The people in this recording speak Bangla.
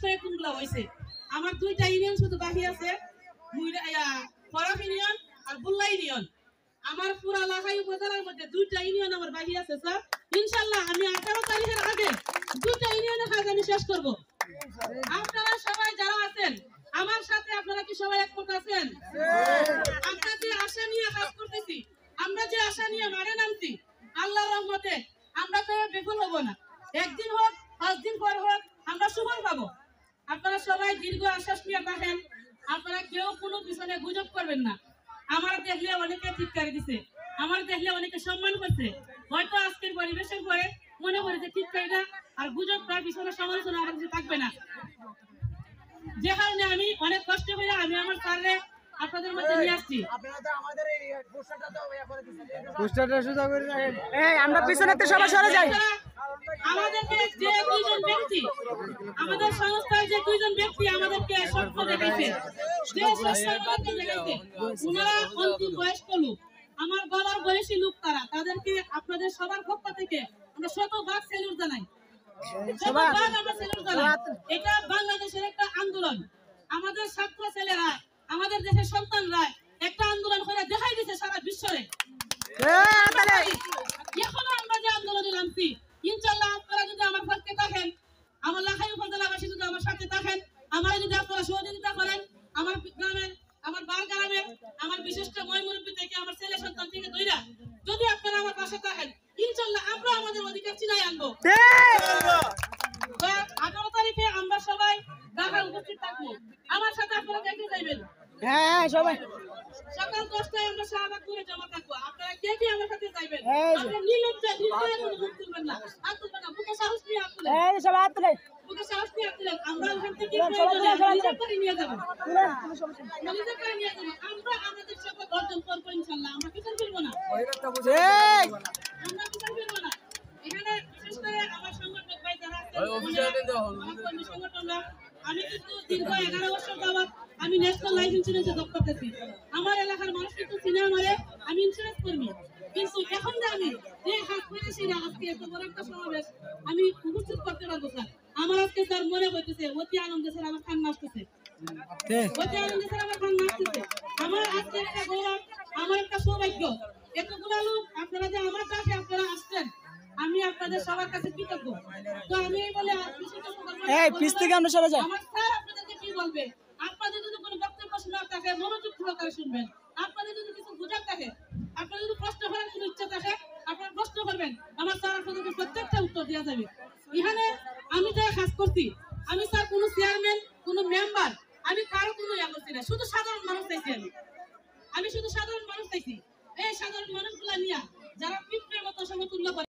বিষয়ে কোনগুলা হয়েছে। আমার 2টা ইউনিয়ন শুধু বাকি আছে, ফরাক ইউনিয়ন আর বুল্লা ইউনিয়ন। আমার পুরা লাখাই উপজেলার মধ্যে 2টা ইউনিয়ন আমার বাকি আছে স্যার। ইনশাআল্লাহ আমি 18 তারিখের আগে 2টা ইউনিয়নের কাজ আমি শেষ করব। আপনারা সবাই যারা আছেন আমার সাথে, আপনারা কি সবাই একমত আছেন? আমরা যে আশা নিয়ে কাজ করতেছি, আমরা যে আশা নিয়ে মাঠে নামছি, আল্লাহর রহমতে আমরা তো বিফল হব না। একদিন হোক 5 দিন পর হোক আমরা সুফল পাবো। আপনারা সবাই দীর্ঘ আশ্বাস নিয়ে থাকেন। আপনারা কেউ কোনো পিছনে গুজব করবেন না। আমার দেখলে অনেকে টিটকারি দিছে, আমার দেখলে অনেকে সম্মান করছে। হয়তো আজকের পরিবেশের পরে মনে করে যে টিটকারিটা আর গুজবটা পিছনে সমালোচনা আমার কাছে থাকবে না। যে কারণে আমি অনেক কষ্ট করে আমি আমার স্যাররে আপনাদের মধ্যে নিয়ে আসছি। আপনারা তো আমাদের এই পোস্টারটা তো ইয়া করে দিয়েছেন, পোস্টারটা সোজা করে রাখেন। এই আমরা পিছনেতে সবাই সরে যাই। আমাদেরকে যে 2জন ব্যক্তি, আমাদের সংস্থার যে 2জন ব্যক্তি আমাদেরকে স্বপ্ন দেখাইছে, যে স্বপ্ন দেখাইছে, ওনারা অন্তিম বয়স্ক লোক, আমার বাবার বয়সী লোক, তাদেরকে আপনাদের সবার পক্ষ থেকে আমরা শতভাগ স্যালুট জানাই। শতভাগ আমরা স্যালুট জানাই। এটা বাংলাদেশের একটা আন্দোলন। আমাদের ছাত্র ছেলেরা, আমাদের দেশের সন্তানরা একটা আন্দোলন করে দেখাই দিয়েছে সারা বিশ্বরে। এখনো আমরা যে আন্দোলনে নামছি, ইনশাআল্লাহ আপনারা যদি আমার পক্ষে থাকেন, আমার লাখাই উপজেলাবাসী যদি আমার সাথে থাকেন, আমার যদি আপনারা সহযোগিতা করেন, আমার গ্রামের, আমার বার গ্রামের, আমার বিশিষ্ট মই মুরব্বী থেকে আমার ছেলে সন্তান থেকে দইরা যদি আপনারা আমার পাশে থাকেন, ইনশাআল্লাহ আমরা আমাদের অধিকার চিনাই আনবো। 18 তারিখে আমরা সবাই ঢাকায় উপস্থিত থাকবো। আমার সাথে আপনারা দেখে যাইবেন। হ্যাঁ সবাই সকাল 10টায় আমরা শাহবাগ করে জমা থাকবো। আপনারা কে কে আমার সাথে যাইবেন? আপনারা নির্লজ্জা নির্দয় কোনো মুখ তুলবেন না, হাত তুলবেন না, বুকে সাহস নিয়ে হাত তুলেন। এই সবাই হাত তুলেন, বুকে সাহস নিয়ে হাত তুলেন। আমরা ওখান থেকে নিজে করে নিয়ে যাবো, নিজে করে নিয়ে যাবো। আমরা আমাদের সকল অর্জন করবো ইনশাআল্লাহ। আমরা পিছন ফিরবো না, আমরা পিছন ফিরবো না। এখানে বিশেষ করে আমার সংগঠক ভাই যারা আছেন, আমার কর্মী সংগঠনরা, আমি কিন্তু দীর্ঘ 11 বছর যাবত আমি ন্যাশনাল লাইফ ইন্স্যুরেন্সে জব করতেছি। আমার এলাকার মানুষ কিন্তু চিনে আমারে, আমি ইন্স্যুরেন্স কর্মী। কিন্তু এখন যে আমি যে কাজ করেছি না, আজকে এত বড় একটা সমাবেশ আমি উপস্থিত করতে পারবো স্যার, আমার আজকে স্যার মনে হইতেছে অতি আনন্দে স্যার আমার কান্না আসতেছে, অতি আনন্দে স্যার আমার কান্না আসতেছে। আমার আজকে একটা গৌরব, আমার একটা সৌভাগ্য, এতগুলো লোক আপনারা যে আমার কাছে আপনারা আসছেন, আমি আপনাদের সবার কাছে কৃতজ্ঞ। তো আমি বলে এই পিছ থেকে আমরা সরে যাই। আমার স্যার আপনাদেরকে কি বলবে, আপনাদের যদি কোনো বক্তব্য শোনার থাকে মনোযোগ সহকারে শুনবেন। আপনাদের যদি কিছু বোঝার থাকে, আপনাদের যদি প্রশ্ন করার কোনো ইচ্ছা থাকে, আপনারা প্রশ্ন করবেন, আমার স্যার আপনাদেরকে প্রত্যেকটা উত্তর দেওয়া যাবে। এখানে আমি যা কাজ করছি, আমি স্যার কোনো চেয়ারম্যান, কোনো মেম্বার, আমি কারো কোনো ইয়া করছি না, শুধু সাধারণ মানুষ চাইছি। আমি শুধু সাধারণ মানুষ চাইছি। এই সাধারণ মানুষগুলা নিয়ে